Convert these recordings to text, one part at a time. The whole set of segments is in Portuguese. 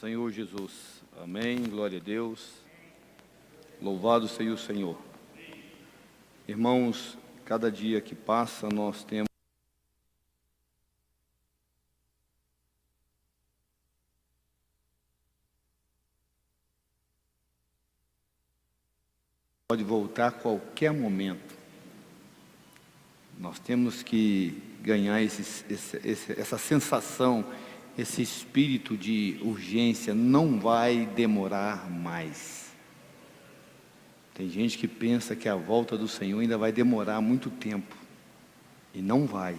Senhor Jesus. Amém, glória a Deus. Louvado seja o Senhor. Irmãos, cada dia que passa nós temos pode voltar a qualquer momento. Nós temos que ganhar essa sensação, esse espírito de urgência. Não vai demorar mais. Tem gente que pensa que a volta do Senhor ainda vai demorar muito tempo, e não vai.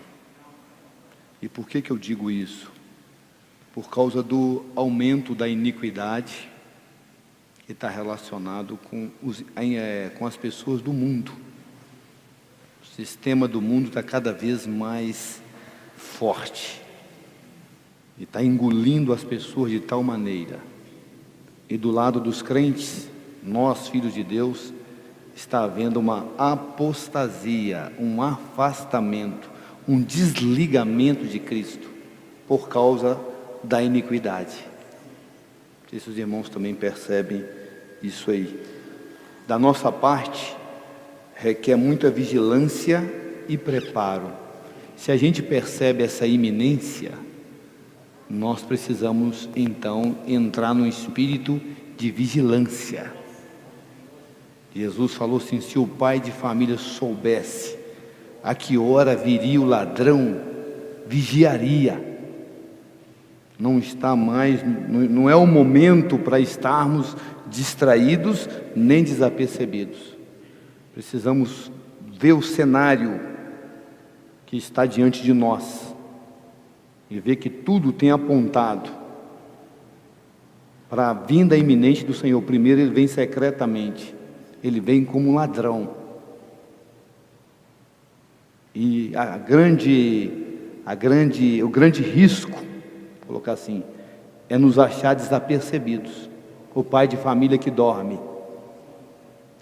E por que eu digo isso? Por causa do aumento da iniquidade, que está relacionado com as pessoas do mundo. O sistema do mundo está cada vez mais forte, e está engolindo as pessoas de tal maneira. E do lado dos crentes, nós, filhos de Deus, está havendo uma apostasia, um afastamento, um desligamento de Cristo, por causa da iniquidade. Não sei se os irmãos também percebem isso aí. Da nossa parte, requer muita vigilância e preparo. Se a gente percebe essa iminência, nós precisamos então entrar no espírito de vigilância. Jesus falou assim: se o pai de família soubesse a que hora viria o ladrão, vigiaria. Não está mais, não é o momento para estarmos distraídos nem desapercebidos. Precisamos ver o cenário que está diante de nós e ver que tudo tem apontado para a vinda iminente do Senhor. Primeiro ele vem secretamente, ele vem como um ladrão. E o grande risco, vou colocar assim, é nos achar desapercebidos. O pai de família que dorme.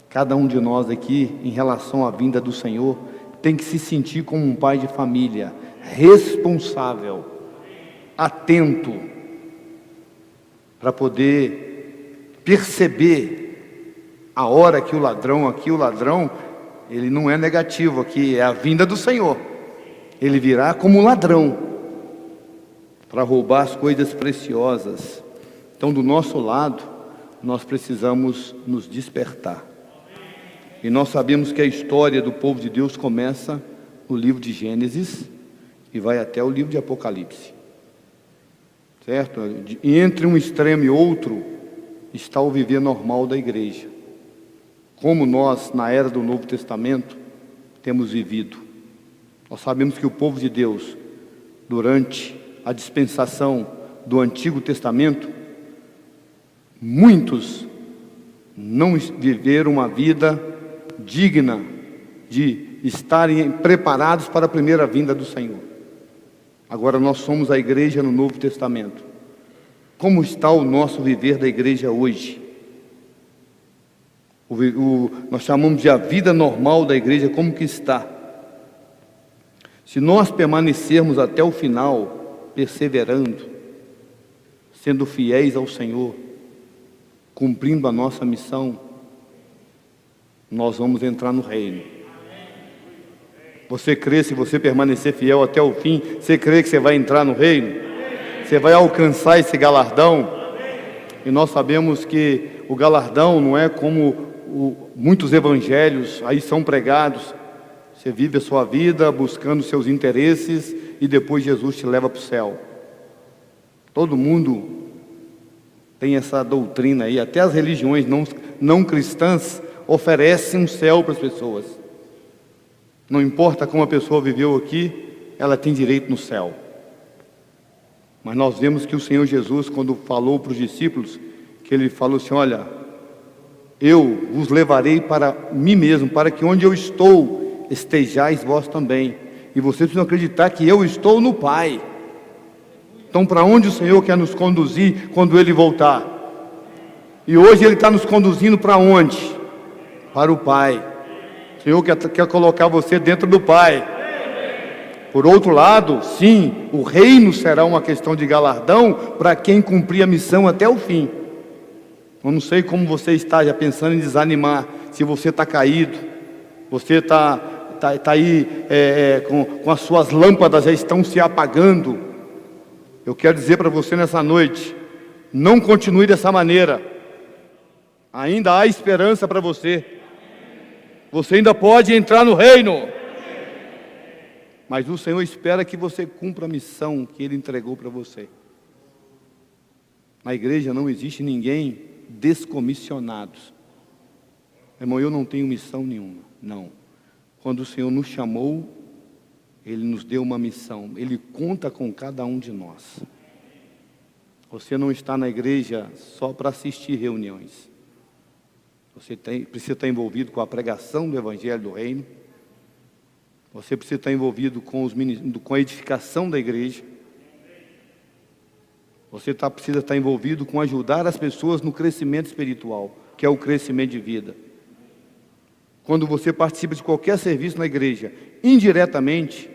Cada um de nós aqui, em relação à vinda do Senhor, tem que se sentir como um pai de família, responsável, atento, para poder perceber a hora que o ladrão, ele não é negativo aqui, é a vinda do Senhor. Ele virá como um ladrão, para roubar as coisas preciosas. Então, do nosso lado, nós precisamos nos despertar. E nós sabemos que a história do povo de Deus começa no livro de Gênesis e vai até o livro de Apocalipse. Certo? E entre um extremo e outro está o viver normal da igreja. Como nós, na era do Novo Testamento, temos vivido. Nós sabemos que o povo de Deus, durante a dispensação do Antigo Testamento, muitos não viveram uma vida digna de estarem preparados para a primeira vinda do Senhor. Agora nós somos a igreja no Novo Testamento. Como está o nosso viver da igreja hoje? Nós chamamos de a vida normal da igreja, como que está? Se nós permanecermos até o final, perseverando, sendo fiéis ao Senhor, cumprindo a nossa missão, nós vamos entrar no reino. Você crê? Se você permanecer fiel até o fim, você crê que você vai entrar no reino? Você vai alcançar esse galardão? E nós sabemos que o galardão não é como muitos evangelhos aí são pregados. Você vive a sua vida buscando seus interesses e depois Jesus te leva para o céu. Todo mundo tem essa doutrina aí, até as religiões não cristãs oferecem um céu para as pessoas. Não importa como a pessoa viveu aqui, ela tem direito no céu. Mas nós vemos que o Senhor Jesus, quando falou para os discípulos, que ele falou assim: olha, eu vos levarei para mim mesmo, para que onde eu estou, estejais vós também. E vocês precisam acreditar que eu estou no Pai. Então, para onde o Senhor quer nos conduzir quando Ele voltar? E hoje Ele está nos conduzindo para onde? Para o Pai. O Senhor quer colocar você dentro do Pai. Por outro lado, sim, o reino será uma questão de galardão para quem cumprir a missão até o fim. Eu não sei como você está já pensando em desanimar, se você está caído, você está aí com as suas lâmpadas já estão se apagando. Eu quero dizer para você nessa noite, não continue dessa maneira. Ainda há esperança para você. Você ainda pode entrar no reino. Mas o Senhor espera que você cumpra a missão que Ele entregou para você. Na igreja não existe ninguém descomissionado. Irmão, eu não tenho missão nenhuma. Não. Quando o Senhor nos chamou, Ele nos deu uma missão. Ele conta com cada um de nós. Você não está na igreja só para assistir reuniões. Você precisa estar envolvido com a pregação do Evangelho do Reino. Você precisa estar envolvido com a edificação da igreja. Você precisa estar envolvido com ajudar as pessoas no crescimento espiritual, que é o crescimento de vida. Quando você participa de qualquer serviço na igreja, indiretamente,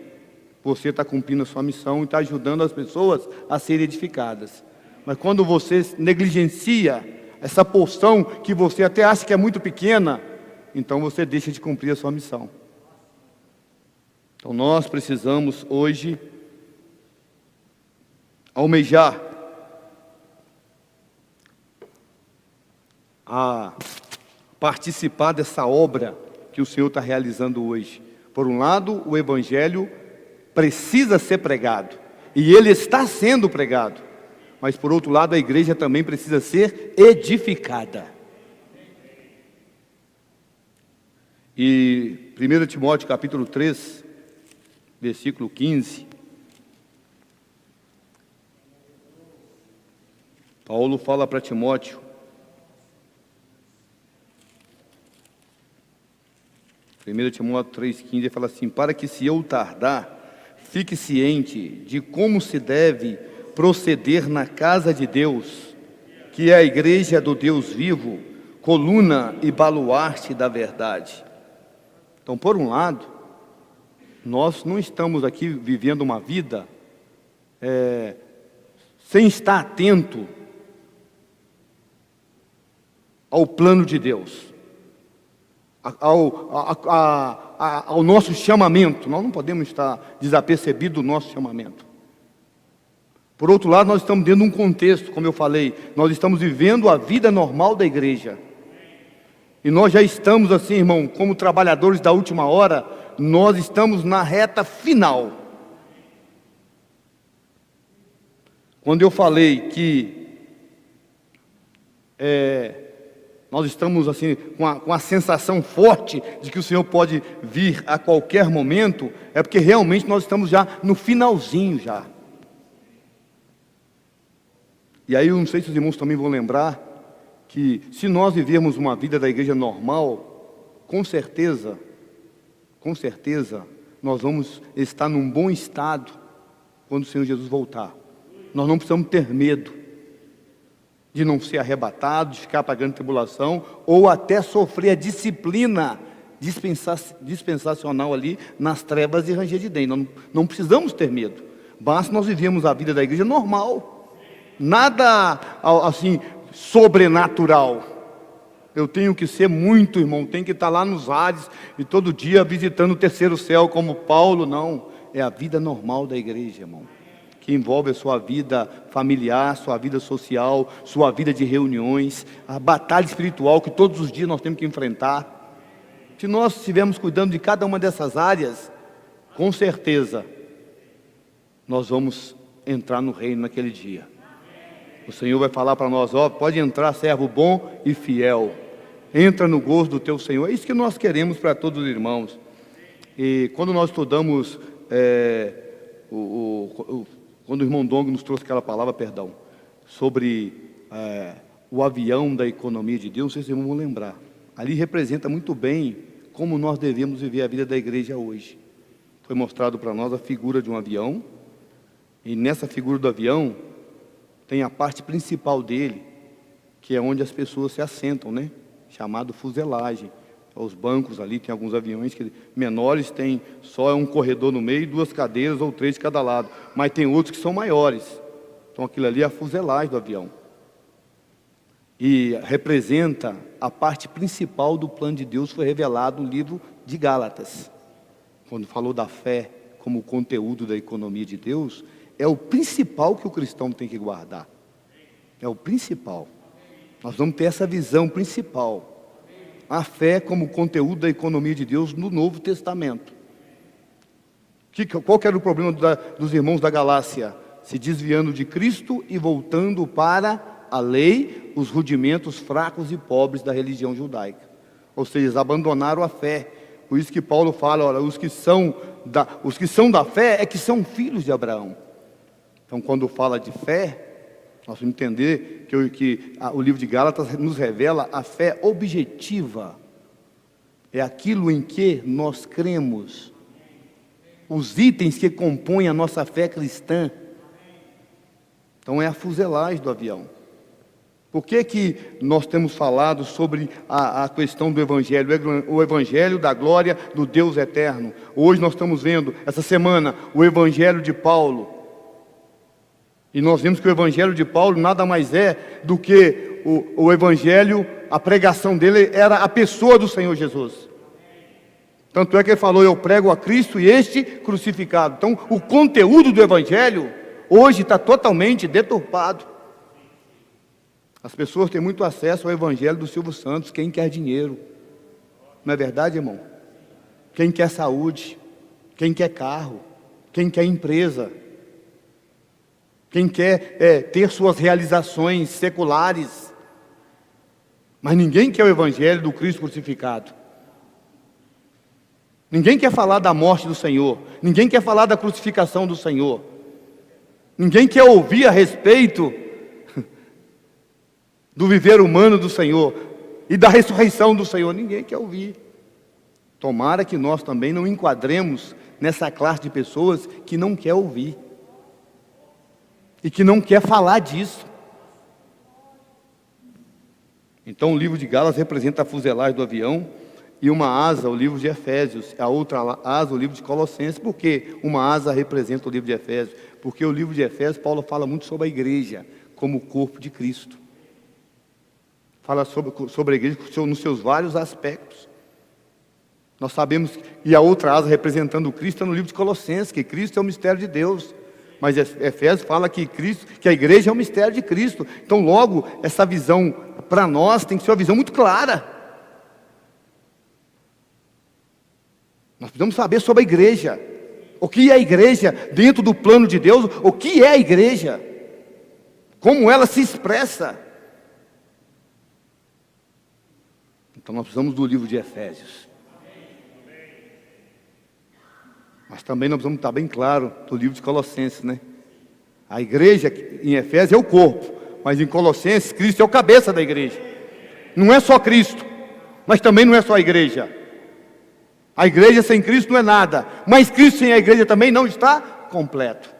você está cumprindo a sua missão e está ajudando as pessoas a serem edificadas. Mas quando você negligencia essa porção que você até acha que é muito pequena, então você deixa de cumprir a sua missão. Então nós precisamos hoje almejar a participar dessa obra que o Senhor está realizando hoje. Por um lado, o Evangelho precisa ser pregado, e ele está sendo pregado. Mas por outro lado, a igreja também precisa ser edificada. E 1 Timóteo capítulo 3, versículo 15, Paulo fala para Timóteo, 1 Timóteo 3,15, ele fala assim: para que se eu tardar, fique ciente de como se deve proceder na casa de Deus, que é a igreja do Deus vivo, coluna e baluarte da verdade. Então, por um lado, nós não estamos aqui vivendo uma vida sem estar atento ao plano de Deus, ao nosso chamamento. Nós não podemos estar desapercebidos do nosso chamamento. Por outro lado, nós estamos dentro de um contexto, como eu falei, nós estamos vivendo a vida normal da igreja. E nós já estamos assim, irmão, como trabalhadores da última hora, nós estamos na reta final. Quando eu falei que nós estamos assim com a sensação forte de que o Senhor pode vir a qualquer momento, é porque realmente nós estamos já no finalzinho já. E aí eu não sei se os irmãos também vão lembrar que se nós vivermos uma vida da igreja normal, com certeza, nós vamos estar num bom estado quando o Senhor Jesus voltar. Nós não precisamos ter medo de não ser arrebatado, de ficar pagando tribulação, ou até sofrer a disciplina dispensacional ali nas trevas e ranger de dentro. Nós não precisamos ter medo. Basta nós vivemos a vida da igreja normal. Nada assim sobrenatural. Eu tenho que ser muito, irmão, tenho que estar lá nos ares e todo dia visitando o terceiro céu como Paulo. Não, é a vida normal da igreja, irmão, que envolve a sua vida familiar, sua vida social, sua vida de reuniões, a batalha espiritual que todos os dias nós temos que enfrentar. Se nós estivermos cuidando de cada uma dessas áreas, com certeza nós vamos entrar no reino naquele dia. O Senhor vai falar para nós: ó, pode entrar, servo bom e fiel, entra no gozo do teu Senhor. É isso que nós queremos para todos os irmãos. E quando nós estudamos, quando o irmão Dong nos trouxe aquela palavra, sobre o avião da economia de Deus, não sei se vocês vão lembrar, ali representa muito bem como nós devemos viver a vida da igreja hoje. Foi mostrado para nós a figura de um avião, e nessa figura do avião tem a parte principal dele, que é onde as pessoas se assentam, né? Chamado fuselagem, Só os bancos ali, tem alguns aviões que menores, tem só um corredor no meio, 2 cadeiras ou 3 de cada lado. Mas tem outros que são maiores. Então aquilo ali é a fuselagem do avião. E representa a parte principal do plano de Deus, foi revelado no livro de Gálatas. Quando falou da fé como conteúdo da economia de Deus, é o principal que o cristão tem que guardar. É o principal. Nós vamos ter essa visão principal. A fé como conteúdo da economia de Deus no Novo Testamento. Qual que era o problema dos irmãos da Galácia? Se desviando de Cristo e voltando para a lei, os rudimentos fracos e pobres da religião judaica. Ou seja, eles abandonaram a fé. Por isso que Paulo fala, olha, os que são da fé é que são filhos de Abraão. Então, quando fala de fé, nós vamos entender que o livro de Gálatas nos revela a fé objetiva. É aquilo em que nós cremos. Os itens que compõem a nossa fé cristã. Então é a fuselagem do avião. Por que nós temos falado sobre a questão do Evangelho, o Evangelho da glória do Deus eterno? Hoje nós estamos vendo, essa semana, o Evangelho de Paulo. E nós vemos que o Evangelho de Paulo nada mais é do que o Evangelho, a pregação dele era a pessoa do Senhor Jesus. Tanto é que ele falou, eu prego a Cristo e este crucificado. Então, o conteúdo do Evangelho, hoje está totalmente deturpado. As pessoas têm muito acesso ao Evangelho do Silvio Santos, quem quer dinheiro. Não é verdade, irmão? Quem quer saúde, quem quer carro, quem quer empresa, quem quer ter suas realizações seculares. Mas ninguém quer o Evangelho do Cristo crucificado. Ninguém quer falar da morte do Senhor. Ninguém quer falar da crucificação do Senhor. Ninguém quer ouvir a respeito do viver humano do Senhor e da ressurreição do Senhor. Ninguém quer ouvir. Tomara que nós também não enquadremos nessa classe de pessoas que não quer ouvir e que não quer falar disso. Então o livro de Gálatas representa a fuselagem do avião, e uma asa, o livro de Efésios, a outra asa, o livro de Colossenses. Por que uma asa representa o livro de Efésios? Porque o livro de Efésios, Paulo fala muito sobre a igreja como o corpo de Cristo. Fala sobre a igreja nos seus vários aspectos. Nós sabemos, e a outra asa representando Cristo é no livro de Colossenses, que Cristo é o mistério de Deus. Mas Efésios fala que a igreja é o mistério de Cristo. Então logo, essa visão para nós tem que ser uma visão muito clara. Nós precisamos saber sobre a igreja. O que é a igreja dentro do plano de Deus? O que é a igreja? Como ela se expressa? Então nós precisamos do livro de Efésios. Mas também nós precisamos estar bem claro do livro de Colossenses, né? A igreja em Efésios é o corpo, mas em Colossenses, Cristo é o cabeça da igreja. Não é só Cristo, mas também não é só a igreja. A igreja sem Cristo não é nada, mas Cristo sem a igreja também não está completo.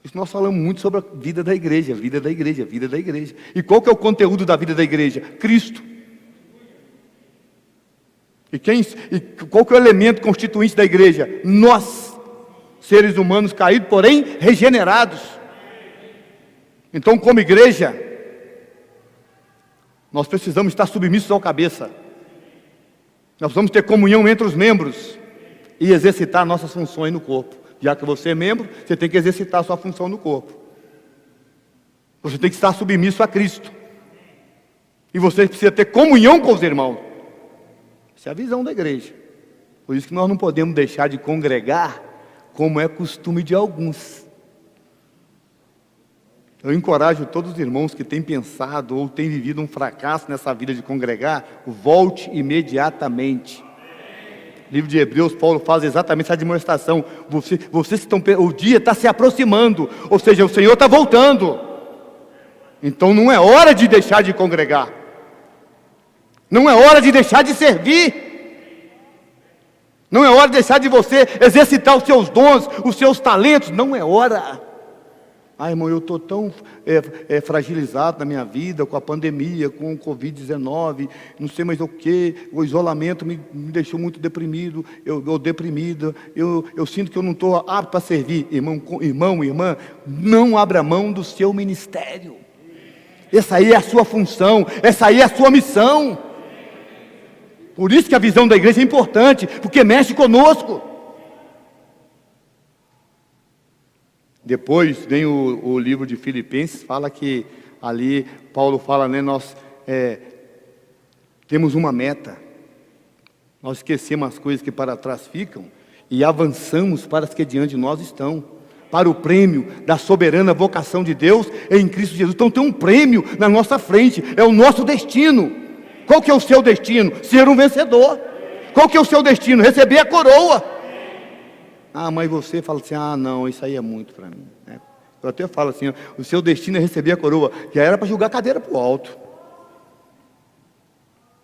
Isso nós falamos muito sobre a vida da igreja, vida da igreja, vida da igreja. E qual que é o conteúdo da vida da igreja? Cristo. E qual que é o elemento constituinte da igreja? Nós, seres humanos caídos, porém regenerados. Então, como igreja, nós precisamos estar submissos ao cabeça. Nós vamos ter comunhão entre os membros e exercitar nossas funções no corpo. Já que você é membro, você tem que exercitar a sua função no corpo. Você tem que estar submisso a Cristo. E você precisa ter comunhão com os irmãos. Essa é a visão da igreja. Por isso que nós não podemos deixar de congregar, como é costume de alguns. Eu encorajo todos os irmãos que têm pensado ou têm vivido um fracasso nessa vida de congregar, volte imediatamente. No livro de Hebreus, Paulo faz exatamente essa demonstração. Vocês estão, o dia está se aproximando, ou seja, o Senhor está voltando. Então não é hora de deixar de congregar. Não é hora de deixar de servir. Não é hora de deixar de você exercitar os seus dons, os seus talentos. Não é hora. Ah, irmão, eu estou tão fragilizado na minha vida, com a pandemia, com o Covid-19, não sei mais o que, o isolamento me deixou muito deprimido, deprimida, eu sinto que eu não estou apto para servir. Irmão, irmã, não abra mão do seu ministério. Essa aí é a sua função, essa aí é a sua missão. Por isso que a visão da igreja é importante, porque mexe conosco. Depois vem o livro de Filipenses, fala que ali, Paulo fala, né, nós temos uma meta, nós esquecemos as coisas que para trás ficam e avançamos para as que diante de nós estão, para o prêmio da soberana vocação de Deus em Cristo Jesus. Então tem um prêmio na nossa frente, é o nosso destino. Qual que é o seu destino? Ser um vencedor. Qual que é o seu destino? Receber a coroa. Ah, mas você fala assim, ah não, isso aí é muito para mim. Eu até falo assim, ó, o seu destino é receber a coroa. Já era para jogar a cadeira para o alto.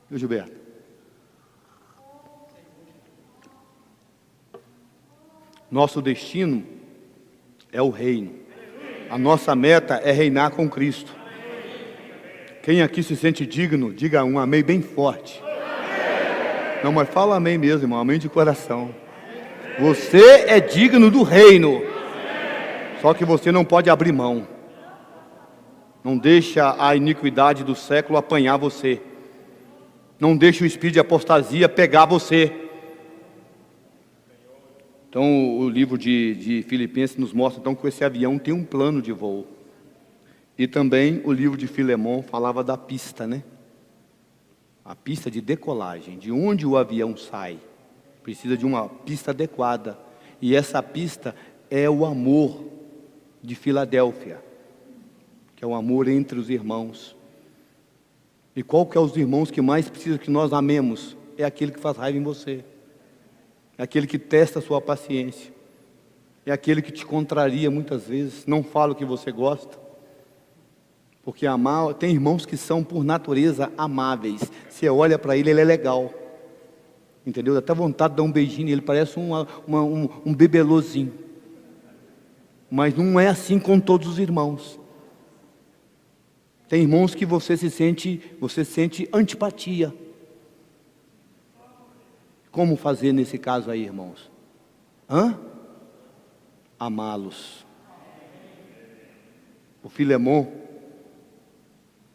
Viu, Gilberto? Nosso destino é o reino. A nossa meta é reinar com Cristo. Quem aqui se sente digno, diga um amém bem forte. Não, mas fala amém mesmo, irmão, amém de coração. Você é digno do reino. Só que você não pode abrir mão. Não deixa a iniquidade do século apanhar você. Não deixa o espírito de apostasia pegar você. Então o livro de Filipenses nos mostra então, que esse avião tem um plano de voo. E também o livro de Filemon falava da pista, né? A pista de decolagem, de onde o avião sai. Precisa de uma pista adequada. E essa pista é o amor de Filadélfia, que é o amor entre os irmãos. E qual que é os irmãos que mais precisam que nós amemos? É aquele que faz raiva em você. É aquele que testa a sua paciência. É aquele que te contraria muitas vezes, não fala o que você gosta. Porque amar, tem irmãos que são por natureza amáveis. Você olha para ele é legal. Entendeu? Dá até vontade de dar um beijinho, ele parece um bebelozinho. Mas não é assim com todos os irmãos. Tem irmãos que você sente antipatia. Como fazer nesse caso aí, irmãos? Amá-los. O Filemon,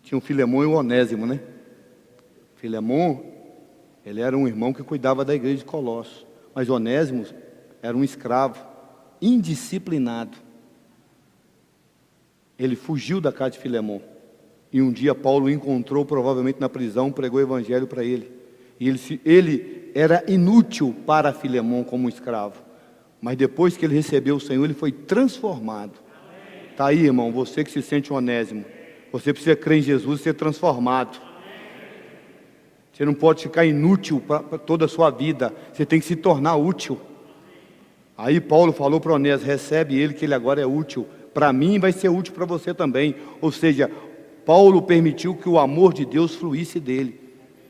tinha o Filemon e o Onésimo, né? Filemon, ele era um irmão que cuidava da igreja de Colossos. Mas Onésimo era um escravo, indisciplinado. Ele fugiu da casa de Filemon. E um dia Paulo o encontrou, provavelmente na prisão, pregou o evangelho para ele. E ele era inútil para Filemon como escravo. Mas depois que ele recebeu o Senhor, ele foi transformado. Está aí, irmão, você que se sente um Onésimo. Você precisa crer em Jesus e ser transformado. Você não pode ficar inútil para toda a sua vida. Você tem que se tornar útil. Aí Paulo falou para Onésimo, recebe ele que ele agora é útil. Para mim vai ser útil para você também. Ou seja, Paulo permitiu que o amor de Deus fluísse dele.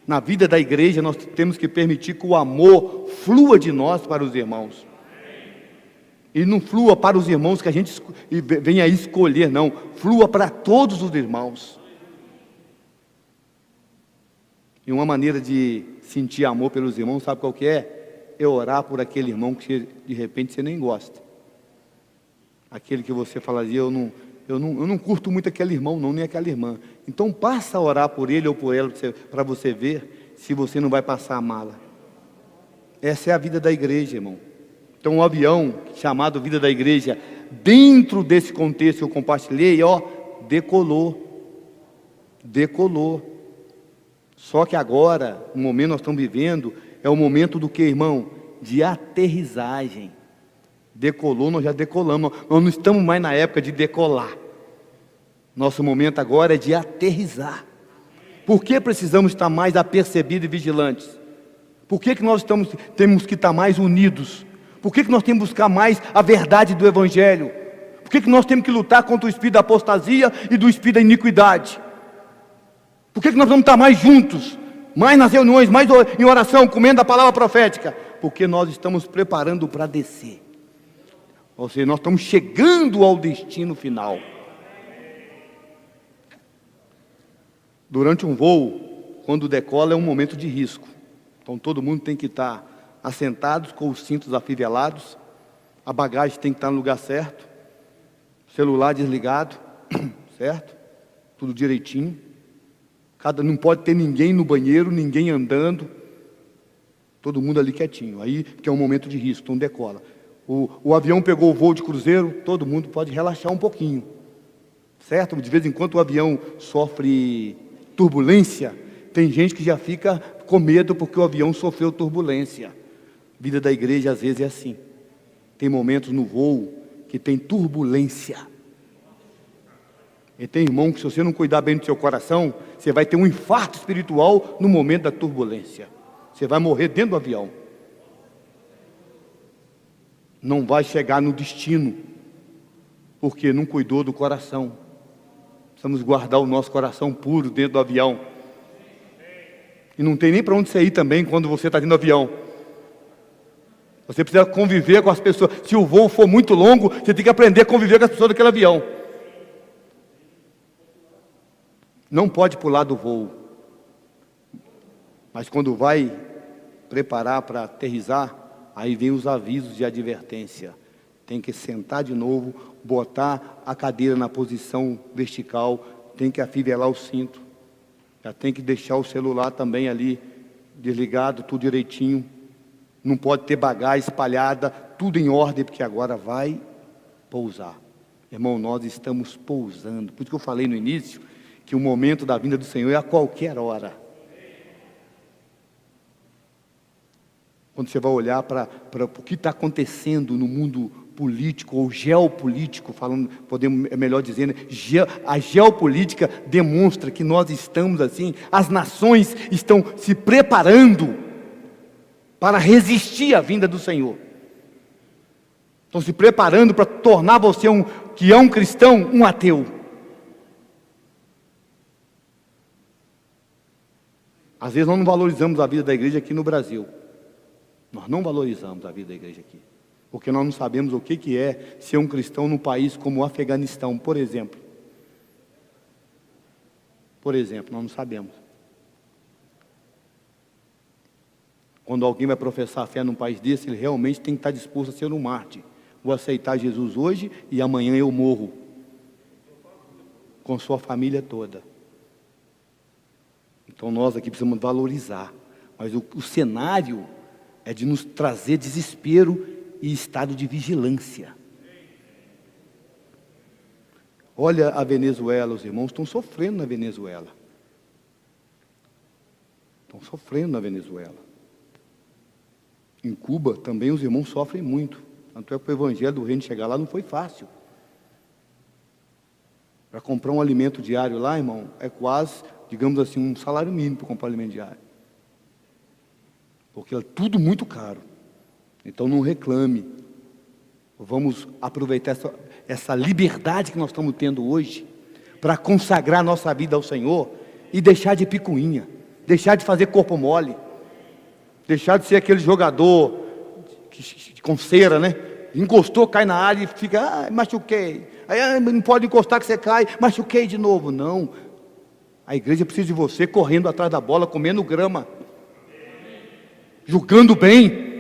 Na vida da igreja nós temos que permitir que o amor flua de nós para os irmãos. E não flua para os irmãos que a gente venha escolher, não. Flua para todos os irmãos. E uma maneira de sentir amor pelos irmãos, sabe qual que é? É orar por aquele irmão que de repente você nem gosta. Aquele que você falaria, eu não curto muito aquele irmão, não, nem aquela irmã. Então passa a orar por ele ou por ela, para você ver se você não vai passar a mala. Essa é a vida da igreja, irmão. Então o avião, chamado vida da igreja, dentro desse contexto que eu compartilhei, decolou. Só que agora, no momento que nós estamos vivendo, é o momento do que, irmão? De aterrissagem. Decolou, nós já decolamos. Nós não estamos mais na época de decolar. Nosso momento agora é de aterrissar. Por que precisamos estar mais apercebidos e vigilantes? Por que nós temos que estar mais unidos? Por que nós temos que buscar mais a verdade do Evangelho? Por que nós temos que lutar contra o espírito da apostasia e do espírito da iniquidade? Por que nós vamos estar mais juntos? Mais nas reuniões, mais em oração, comendo a palavra profética? Porque nós estamos preparando para descer. Ou seja, nós estamos chegando ao destino final. Durante um voo, quando decola, é um momento de risco. Então todo mundo tem que estar assentados com os cintos afivelados, a bagagem tem que estar no lugar certo, celular desligado, certo? Tudo direitinho. Não pode ter ninguém no banheiro, ninguém andando, todo mundo ali quietinho. Aí que é um momento de risco, então decola. O avião pegou o voo de cruzeiro, todo mundo pode relaxar um pouquinho, certo? De vez em quando o avião sofre turbulência, tem gente que já fica com medo porque o avião sofreu turbulência. A vida da igreja às vezes é assim. Tem momentos no voo que tem turbulência. E tem irmão que, se você não cuidar bem do seu coração, você vai ter um infarto espiritual no momento da turbulência. Você vai morrer dentro do avião. Não vai chegar no destino, porque não cuidou do coração. Precisamos guardar o nosso coração puro dentro do avião. E não tem nem para onde você ir também quando você está dentro do avião. Você precisa conviver com as pessoas. Se o voo for muito longo, você tem que aprender a conviver com as pessoas daquele avião. Não pode pular do voo. Mas quando vai preparar para aterrissar, aí vem os avisos de advertência. Tem que sentar de novo, botar a cadeira na posição vertical, tem que afivelar o cinto, já tem que deixar o celular também ali desligado, tudo direitinho. Não pode ter bagagem espalhada, tudo em ordem, porque agora vai pousar. Irmão, nós estamos pousando. Por isso que eu falei no início, que o momento da vinda do Senhor é a qualquer hora. Quando você vai olhar para o que está acontecendo no mundo político ou geopolítico, falando, podemos, é melhor dizer, né? A geopolítica demonstra que nós estamos assim, as nações estão se preparando para resistir à vinda do Senhor. Estão se preparando para tornar você que é um cristão, um ateu. Às vezes nós não valorizamos a vida da igreja aqui no Brasil. Nós não valorizamos a vida da igreja aqui. Porque nós não sabemos o que é ser um cristão num país como o Afeganistão, por exemplo. Por exemplo, nós não sabemos. Quando alguém vai professar a fé num país desse, ele realmente tem que estar disposto a ser um mártir. Vou aceitar Jesus hoje e amanhã eu morro. Com sua família toda. Então nós aqui precisamos valorizar. Mas o cenário é de nos trazer desespero e estado de vigilância. Olha a Venezuela, os irmãos estão sofrendo na Venezuela. Estão sofrendo na Venezuela. Em Cuba também os irmãos sofrem muito. Tanto é que o evangelho do reino chegar lá não foi fácil. Para comprar um alimento diário lá, irmão, é quase, digamos assim, um salário mínimo para comprar um alimento diário. Porque é tudo muito caro. Então não reclame. Vamos aproveitar essa liberdade que nós estamos tendo hoje para consagrar nossa vida ao Senhor e deixar de picuinha, deixar de fazer corpo mole, deixar de ser aquele jogador com cera, né? Encostou, cai na área e fica, machuquei. Aí não pode encostar que você cai, machuquei de novo. Não. A igreja precisa de você correndo atrás da bola, comendo grama, julgando bem,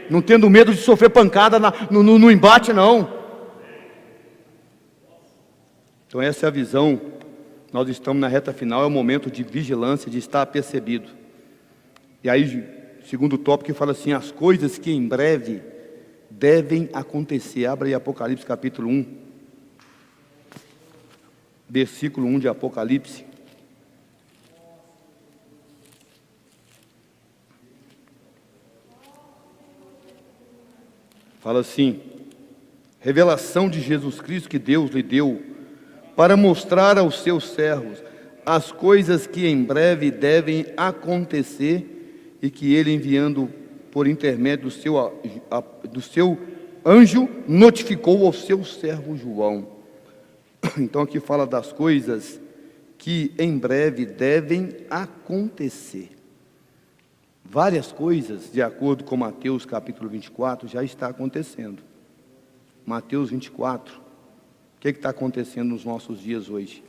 não tendo medo de sofrer pancada no embate, não. Então essa é a visão. Nós estamos na reta final, é o momento de vigilância, de estar apercebido. E aí, segundo tópico, fala assim, as coisas que em breve devem acontecer. Abra aí Apocalipse capítulo 1, versículo 1 de Apocalipse. Fala assim, revelação de Jesus Cristo que Deus lhe deu para mostrar aos seus servos as coisas que em breve devem acontecer e que ele, enviando por intermédio do seu anjo, notificou ao seu servo João. Então aqui fala das coisas que em breve devem acontecer. Várias coisas, de acordo com Mateus capítulo 24, já está acontecendo. Mateus 24. O que está acontecendo nos nossos dias hoje?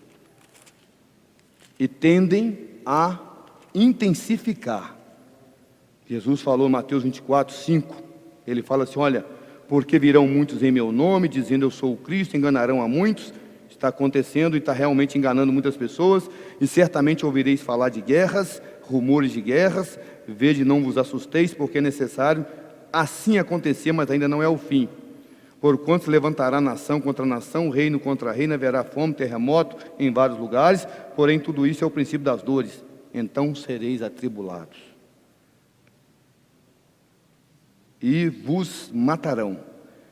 E tendem a intensificar. Jesus falou em Mateus 24, 5. Ele fala assim, olha, porque virão muitos em meu nome, dizendo eu sou o Cristo, enganarão a muitos. Está acontecendo e está realmente enganando muitas pessoas. E certamente ouvireis falar de guerras, rumores de guerras. Vede, não vos assusteis, porque é necessário assim acontecer, mas ainda não é o fim. Porquanto se levantará nação contra nação, reino contra reino, haverá fome, terremoto em vários lugares, porém tudo isso é o princípio das dores. Então sereis atribulados. E vos matarão.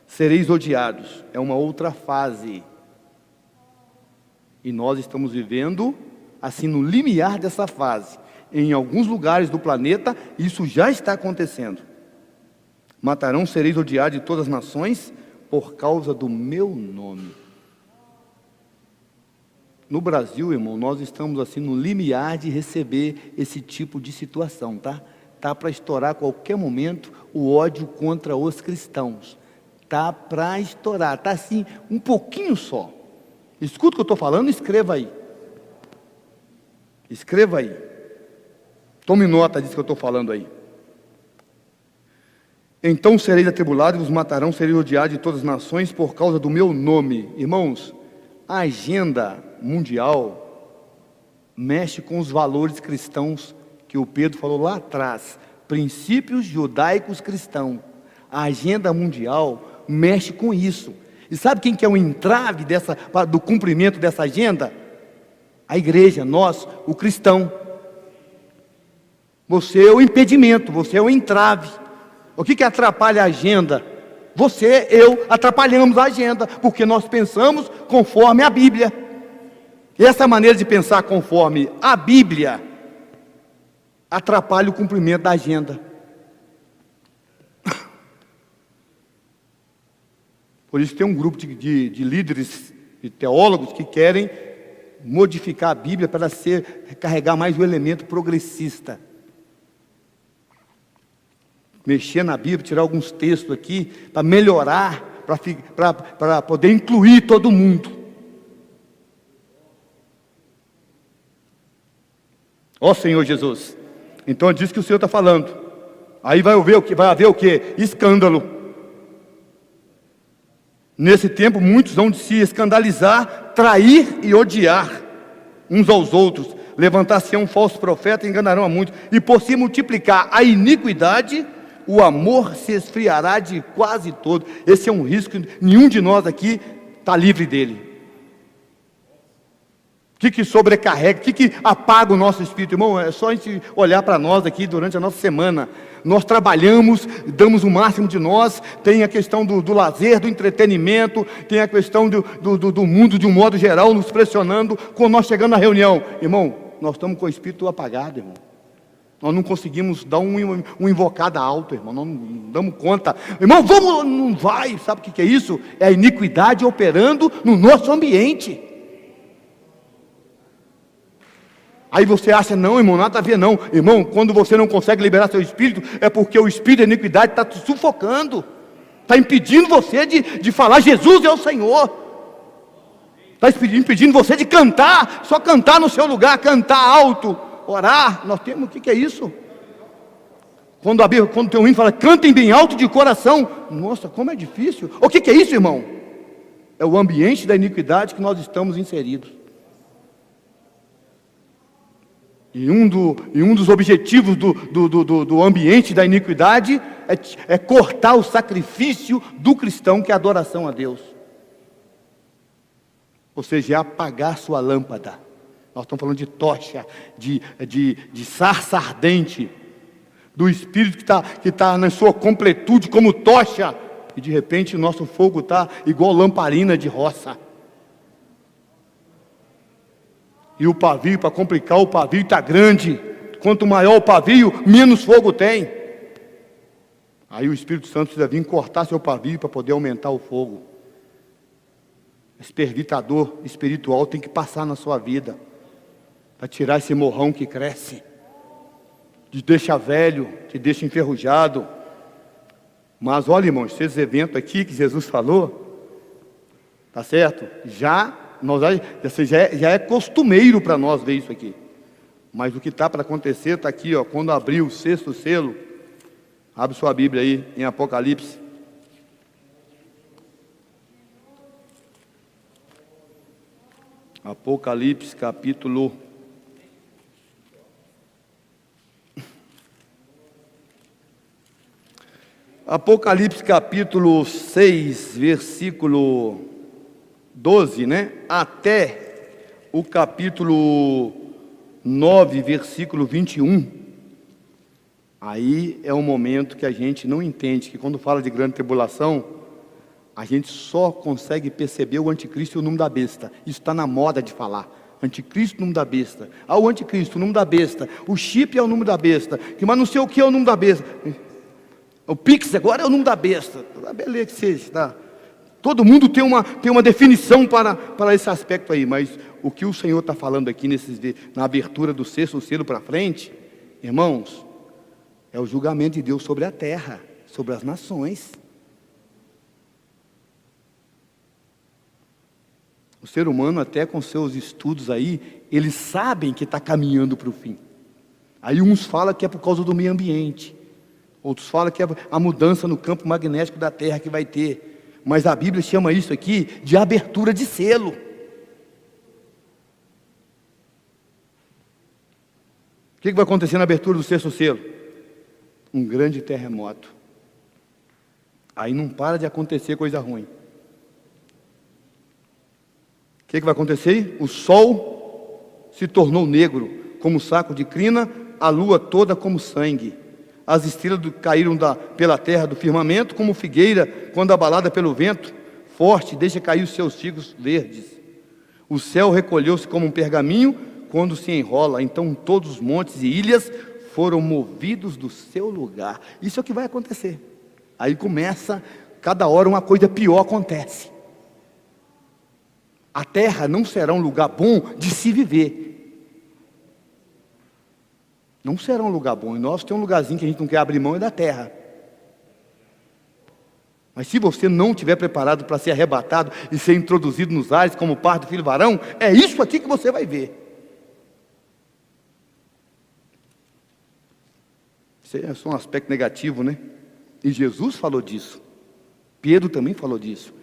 Sereis odiados. É uma outra fase. E nós estamos vivendo, assim, no limiar dessa fase. Em alguns lugares do planeta, isso já está acontecendo. Matarão, sereis odiados de todas as nações, por causa do meu nome. No Brasil, irmão, nós estamos assim no limiar de receber esse tipo de situação, tá? Tá para estourar a qualquer momento o ódio contra os cristãos. Tá para estourar, tá assim, um pouquinho só. Escuta o que eu estou falando, escreva aí. Escreva aí. Tome nota disso que eu estou falando aí. Então sereis atribulados, vos matarão, sereis odiados de todas as nações por causa do meu nome. Irmãos, a agenda mundial mexe com os valores cristãos que o Pedro falou lá atrás. Princípios judaicos cristãos. A agenda mundial mexe com isso. E sabe quem que é o entrave do cumprimento dessa agenda? A igreja, nós, o cristão. Você é o impedimento, você é o entrave. O que atrapalha a agenda? Você, eu, atrapalhamos a agenda, porque nós pensamos conforme a Bíblia. E essa maneira de pensar conforme a Bíblia atrapalha o cumprimento da agenda. Por isso tem um grupo de líderes e teólogos que querem modificar a Bíblia para carregar mais o elemento progressista. Mexer na Bíblia, tirar alguns textos aqui, para melhorar, para poder incluir todo mundo. Ó Senhor Jesus. Então é disso que o Senhor está falando. Aí vai haver o quê? Escândalo. Nesse tempo, muitos vão de se escandalizar, trair e odiar uns aos outros. Levantar-se um falso profeta e enganarão a muitos. E por se multiplicar a iniquidade, o amor se esfriará de quase todo. Esse é um risco que nenhum de nós aqui está livre dele. O que sobrecarrega, o que apaga o nosso espírito? Irmão, é só a gente olhar para nós aqui durante a nossa semana. Nós trabalhamos, damos o máximo de nós. Tem a questão do lazer, do entretenimento. Tem a questão do mundo de um modo geral nos pressionando. Quando nós chegamos na reunião, irmão, nós estamos com o espírito apagado, irmão. Nós não conseguimos dar uma invocada alto, irmão. Nós não damos conta. Irmão, vamos, não vai. Sabe o que é isso? É a iniquidade operando no nosso ambiente. Aí você acha, não, irmão, nada a ver, não. Irmão, quando você não consegue liberar seu espírito, é porque o espírito da iniquidade está te sufocando. Está impedindo você de falar, Jesus é o Senhor. Está impedindo você de cantar, só cantar no seu lugar, cantar alto, orar. Nós temos, o que é isso? Quando tem um hino fala, cantem bem alto de coração. Nossa, como é difícil. O que é isso, irmão? É o ambiente da iniquidade que nós estamos inseridos. E um dos objetivos do ambiente da iniquidade é cortar o sacrifício do cristão, que é a adoração a Deus. Ou seja, é apagar sua lâmpada. Nós estamos falando de tocha, de sarça ardente, do Espírito que tá na sua completude como tocha, e de repente o nosso fogo está igual lamparina de roça. E o pavio, para complicar, o pavio está grande. Quanto maior o pavio, menos fogo tem. Aí o Espírito Santo precisa vir cortar seu pavio para poder aumentar o fogo. Esse pervitador espiritual tem que passar na sua vida, para tirar esse morrão que cresce, te deixa velho, te deixa enferrujado. Mas olha, irmãos, esses eventos aqui que Jesus falou, Tá certo? Já é costumeiro para nós ver isso aqui. Mas o que está para acontecer está aqui, ó, quando abrir o 6º selo. Abre sua Bíblia aí em Apocalipse. Apocalipse capítulo 6, versículo 12, né? Até o capítulo 9, versículo 21. Aí é um momento que a gente não entende, que quando fala de grande tribulação, a gente só consegue perceber o anticristo e o número da besta. Isso está na moda de falar. Anticristo, número da besta. Ah, o anticristo, o número da besta. O chip é o número da besta. Mas não sei o que é o número da besta. O Pix agora é o número da besta. Beleza que seja, tá? Todo mundo tem uma definição para esse aspecto aí. Mas o que o Senhor está falando aqui na abertura do 6º selo para frente, irmãos, é o julgamento de Deus sobre a terra, sobre as nações. O ser humano, até com seus estudos aí, eles sabem que está caminhando para o fim. Aí uns falam que é por causa do meio ambiente. Outros falam que é a mudança no campo magnético da Terra que vai ter. Mas a Bíblia chama isso aqui de abertura de selo. O que vai acontecer na abertura do 6º selo? Um grande terremoto. Aí não para de acontecer coisa ruim. O que vai acontecer? O sol se tornou negro, como saco de crina, a lua toda como sangue. As estrelas caíram pela terra do firmamento, como figueira, quando abalada pelo vento forte, deixa cair os seus figos verdes. O céu recolheu-se como um pergaminho, quando se enrola. Então todos os montes e ilhas foram movidos do seu lugar. Isso é o que vai acontecer. Aí começa, cada hora uma coisa pior acontece. A terra não será um lugar bom de se viver. Não será um lugar bom. E nós temos um lugarzinho que a gente não quer abrir mão, é da terra. Mas se você não estiver preparado para ser arrebatado e ser introduzido nos ares como parte do filho varão, é isso aqui que você vai ver. Isso é só um aspecto negativo, né? E Jesus falou disso. Pedro também falou disso.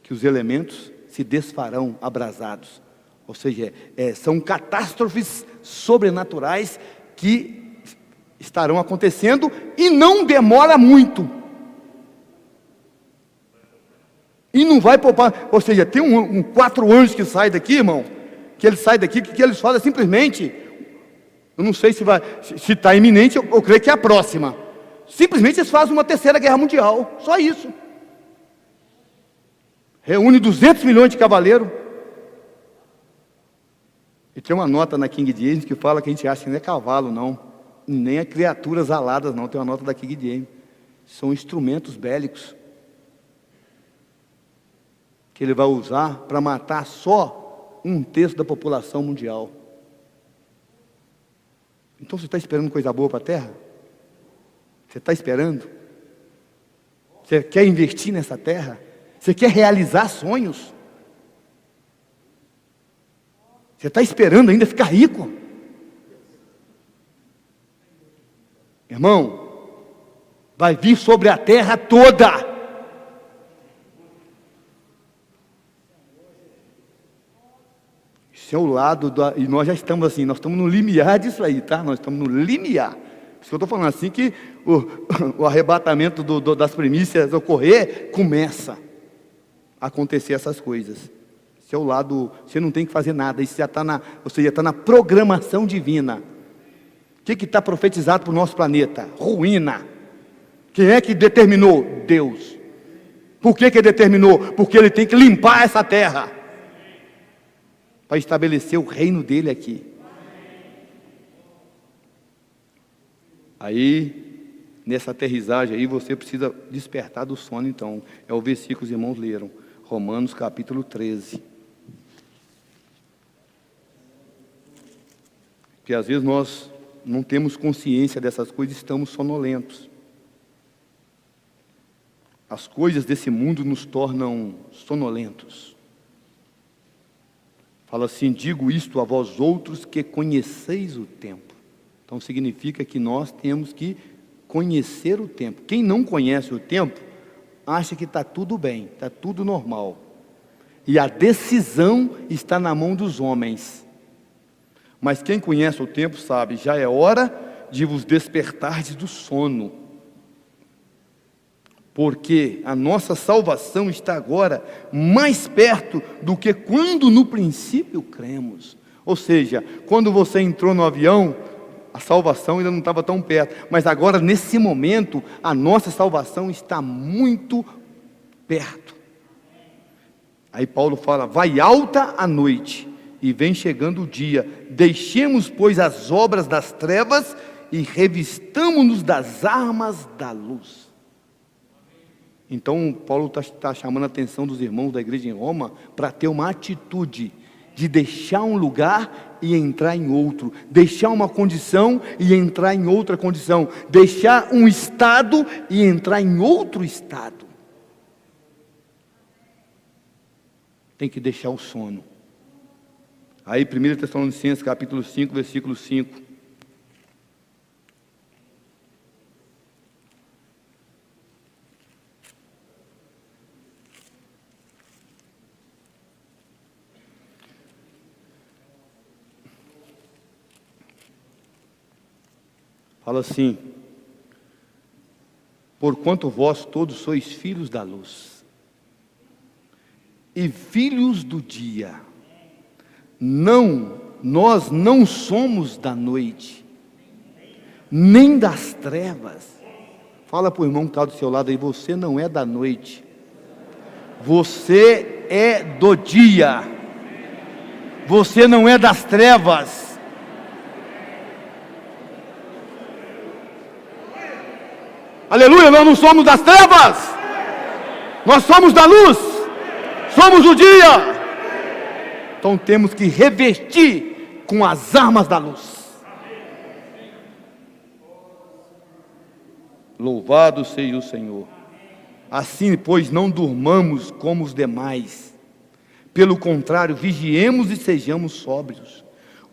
Que os elementos se desfarão abrasados. Ou seja, são catástrofes sobrenaturais que estarão acontecendo e não demora muito. E não vai poupar. Ou seja, tem 4 anjos que saem daqui, irmão, que eles saem daqui, que eles fazem simplesmente, eu não sei se está iminente, eu creio que é a próxima. Simplesmente eles fazem uma 3ª guerra mundial, só isso. Reúne 200 milhões de cavaleiros. E tem uma nota na King James que fala que a gente acha que não é cavalo, não. Nem é criaturas aladas, não. Tem uma nota da King James. São instrumentos bélicos. Que ele vai usar para matar só 1/3 da população mundial. Então você está esperando coisa boa para a terra? Você está esperando? Você quer investir nessa terra? Você quer realizar sonhos? Você está esperando ainda ficar rico? Irmão, vai vir sobre a terra toda. Isso é o lado e nós já estamos assim, nós estamos no limiar disso aí, tá? Nós estamos no limiar. Por isso que eu estou falando assim que o arrebatamento das primícias ocorrer, começa a acontecer essas coisas. Esse é o lado, você não tem que fazer nada, isso já está na programação divina. O que está profetizado para o nosso planeta? Ruína. Quem é que determinou? Deus. Por que determinou? Porque Ele tem que limpar essa terra para estabelecer o reino dele aqui. Aí, nessa aterrissagem aí, você precisa despertar do sono, então. É o versículo que os irmãos leram. Romanos capítulo 13. Porque às vezes nós não temos consciência dessas coisas, estamos sonolentos. As coisas desse mundo nos tornam sonolentos. Fala assim: digo isto a vós outros que conheceis o tempo. Então significa que nós temos que conhecer o tempo. Quem não conhece o tempo, acha que está tudo bem, está tudo normal. E a decisão está na mão dos homens. Mas quem conhece o tempo sabe, já é hora de vos despertardes do sono. Porque a nossa salvação está agora mais perto do que quando no princípio cremos. Ou seja, quando você entrou no avião, a salvação ainda não estava tão perto. Mas agora, nesse momento, a nossa salvação está muito perto. Aí Paulo fala: vai alta a noite e vem chegando o dia. Deixemos, pois, as obras das trevas e revistamo-nos das armas da luz. Então, Paulo está chamando a atenção dos irmãos da igreja em Roma para ter uma atitude de deixar um lugar e entrar em outro, deixar uma condição e entrar em outra condição, deixar um estado e entrar em outro estado. Tem que deixar o sono. Aí 1 Tessalonicenses capítulo 5, versículo 5. Fala assim: porquanto vós todos sois filhos da luz e filhos do dia. Nós não somos da noite, nem das trevas. Fala para o irmão que está do seu lado aí: você não é da noite, você é do dia, você não é das trevas. Aleluia, nós não somos das trevas, nós somos da luz, somos o dia. Então temos que revestir com as armas da luz. Louvado seja o Senhor. Assim, pois, não durmamos como os demais, pelo contrário, vigiemos e sejamos sóbrios.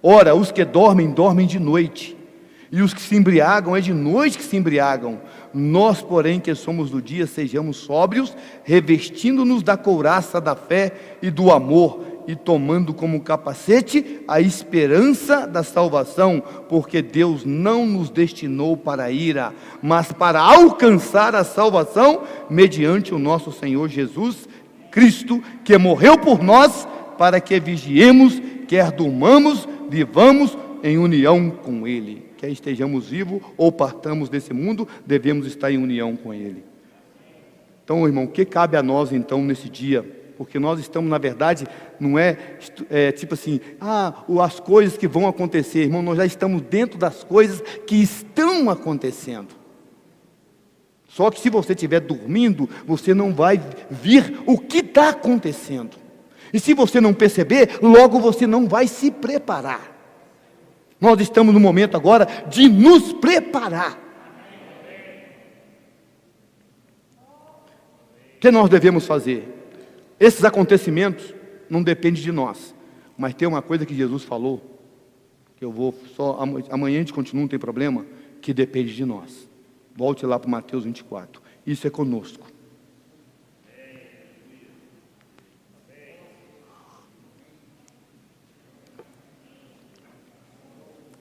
Ora, os que dormem, dormem de noite, e os que se embriagam, é de noite que se embriagam. Nós, porém, que somos do dia, sejamos sóbrios, revestindo-nos da couraça da fé e do amor, e tomando como capacete a esperança da salvação, porque Deus não nos destinou para a ira, mas para alcançar a salvação, mediante o nosso Senhor Jesus Cristo, que morreu por nós, para que vigiemos, quer durmamos, vivamos em união com Ele. Quer estejamos vivos ou partamos desse mundo, devemos estar em união com Ele. Então, irmão, o que cabe a nós então nesse dia? Porque nós estamos, na verdade, não é tipo assim, as coisas que vão acontecer, irmão, nós já estamos dentro das coisas que estão acontecendo. Só que se você estiver dormindo, você não vai vir o que está acontecendo. E se você não perceber, logo você não vai se preparar. Nós estamos no momento agora de nos preparar. O que nós devemos fazer? Esses acontecimentos não dependem de nós, mas tem uma coisa que Jesus falou, que eu vou só, amanhã a gente continua, não tem problema, que depende de nós. Volte lá para Mateus 24, isso é conosco.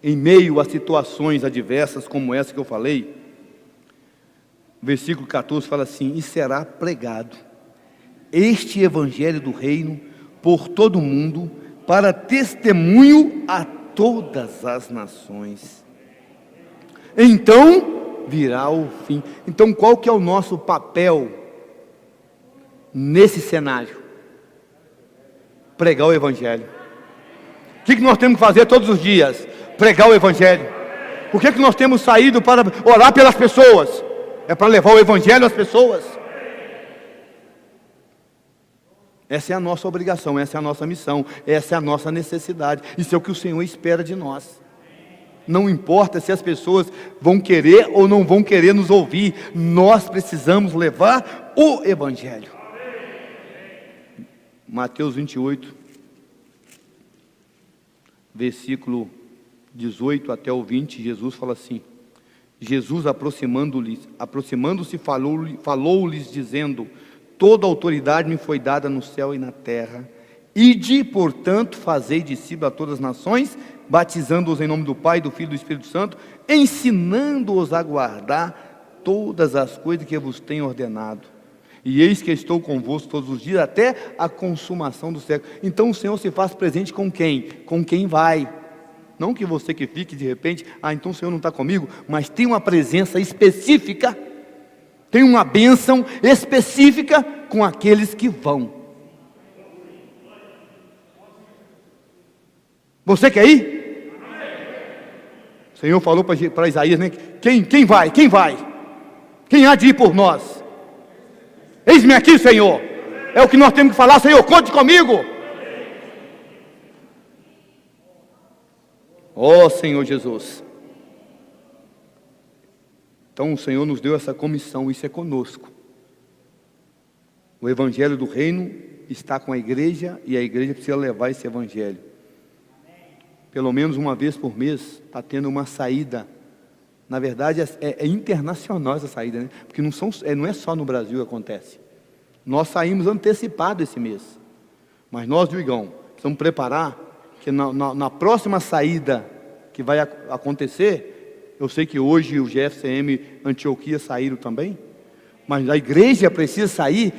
Em meio a situações adversas como essa que eu falei, o versículo 14 fala assim: e será pregado este evangelho do reino por todo o mundo, para testemunho a todas as nações. Então virá o fim. Então qual que é o nosso papel nesse cenário? Pregar o evangelho. O que nós temos que fazer todos os dias? Pregar o evangelho. Por que nós temos saído para orar pelas pessoas? É para levar o evangelho às pessoas. Essa é a nossa obrigação, essa é a nossa missão, essa é a nossa necessidade. Isso é o que o Senhor espera de nós. Não importa se as pessoas vão querer ou não vão querer nos ouvir, nós precisamos levar o evangelho. Mateus 28, versículo 18 até o 20, Jesus fala assim: Jesus, aproximando-se, falou-lhes, dizendo: toda autoridade me foi dada no céu e na terra. Ide, portanto, fazei discípulos a todas as nações, batizando-os em nome do Pai, do Filho e do Espírito Santo, ensinando-os a guardar todas as coisas que vos tenho ordenado. E eis que estou convosco todos os dias, até a consumação do século. Então o Senhor se faz presente com quem? Com quem vai. Não que você que fique de repente, então o Senhor não está comigo, mas tem uma presença específica, tem uma bênção específica com aqueles que vão. Você quer ir? O Senhor falou para Isaías, né? Quem vai? Quem vai? Quem há de ir por nós? Eis-me aqui, Senhor. É o que nós temos que falar: Senhor, conte comigo. Ó Senhor Jesus. Então o Senhor nos deu essa comissão, isso é conosco. O evangelho do reino está com a igreja, e a igreja precisa levar esse evangelho. Pelo menos uma vez por mês está tendo uma saída. Na verdade é internacional essa saída, né? Porque não é só no Brasil que acontece. Nós saímos antecipado esse mês, mas nós, Igão, precisamos preparar que na próxima saída que vai acontecer, eu sei que hoje o GFCM Antioquia saíram também, mas a igreja precisa sair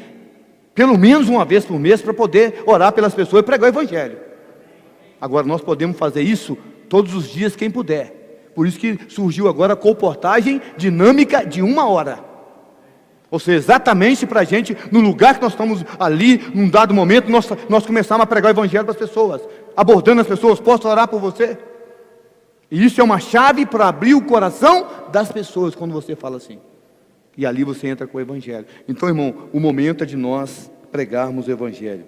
pelo menos uma vez por mês para poder orar pelas pessoas e pregar o evangelho. Agora nós podemos fazer isso todos os dias, quem puder. Por isso que surgiu agora a colportagem dinâmica de 1 hora. Ou seja, exatamente para a gente, no lugar que nós estamos ali, num dado momento, nós começamos a pregar o evangelho para as pessoas, abordando as pessoas. Posso orar por você? E isso é uma chave para abrir o coração das pessoas quando você fala assim. E ali você entra com o evangelho. Então, irmão, o momento é de nós pregarmos o evangelho.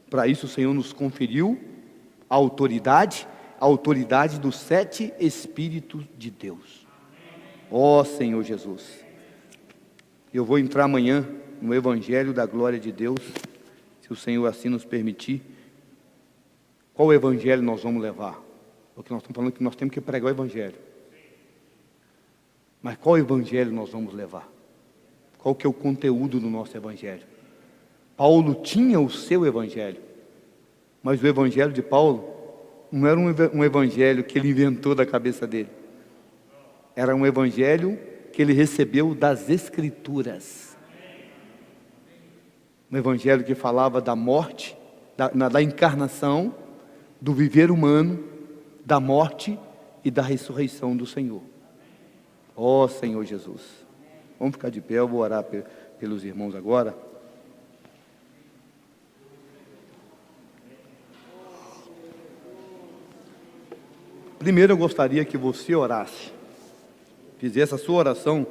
Para isso o Senhor nos conferiu a autoridade dos 7 Espíritos de Deus. Ó Senhor Jesus. Eu vou entrar amanhã no Evangelho da Glória de Deus, se o Senhor assim nos permitir. Qual Evangelho nós vamos levar? Porque nós estamos falando que nós temos que pregar o Evangelho. Mas qual Evangelho nós vamos levar? Qual que é o conteúdo do nosso Evangelho? Paulo tinha o seu Evangelho, mas o Evangelho de Paulo não era um Evangelho que ele inventou da cabeça dele. Era um Evangelho que ele recebeu das Escrituras. Um Evangelho que falava da morte, da encarnação, do viver humano, da morte e da ressurreição do Senhor. Ó Senhor Jesus. Vamos ficar de pé, eu vou orar pelos irmãos agora. Primeiro eu gostaria que você orasse, fizesse a sua oração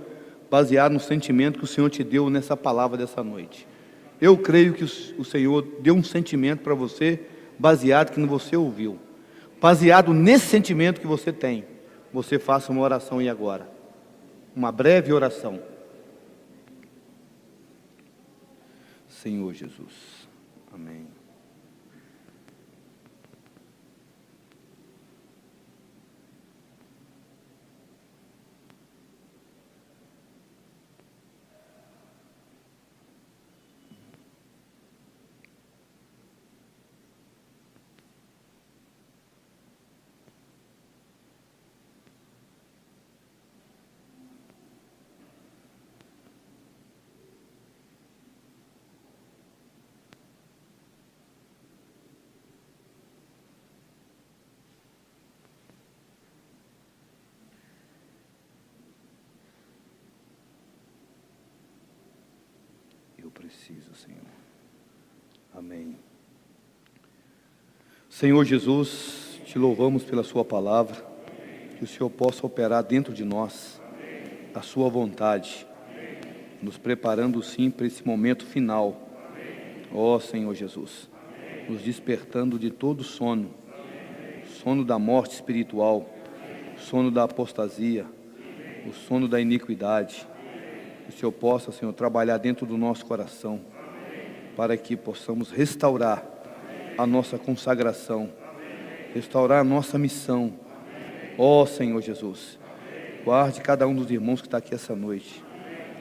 baseada no sentimento que o Senhor te deu nessa palavra dessa noite. Eu creio que o Senhor deu um sentimento para você, baseado que você ouviu. Baseado nesse sentimento que você tem, você faça uma oração e agora. Uma breve oração. Senhor Jesus. Amém. Preciso, Senhor. Amém. Senhor Jesus, te louvamos pela sua palavra, que o Senhor possa operar dentro de nós a sua vontade, nos preparando sim para esse momento final. Ó Senhor Jesus, nos despertando de todo sono, sono da morte espiritual, sono da apostasia, o sono da iniquidade. Que o Senhor possa, Senhor, trabalhar dentro do nosso coração, para que possamos restaurar a nossa consagração, restaurar a nossa missão. Ó Senhor Jesus, guarde cada um dos irmãos que está aqui essa noite.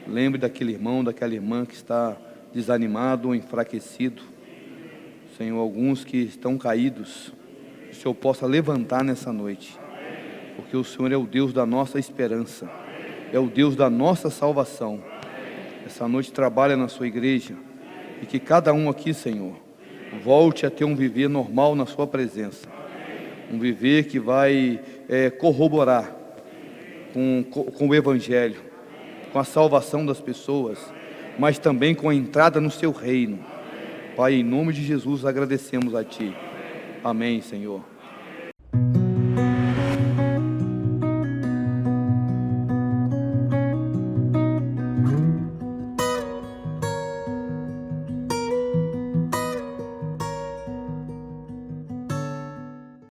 Lembre daquele irmão, daquela irmã que está desanimado ou enfraquecido. Senhor, alguns que estão caídos, que o Senhor possa levantar nessa noite, porque o Senhor é o Deus da nossa esperança, é o Deus da nossa salvação. Essa noite trabalha na sua igreja, e que cada um aqui, Senhor, volte a ter um viver normal na sua presença, um viver que vai corroborar com o Evangelho, com a salvação das pessoas, mas também com a entrada no seu reino. Pai, em nome de Jesus agradecemos a Ti. Amém, Senhor.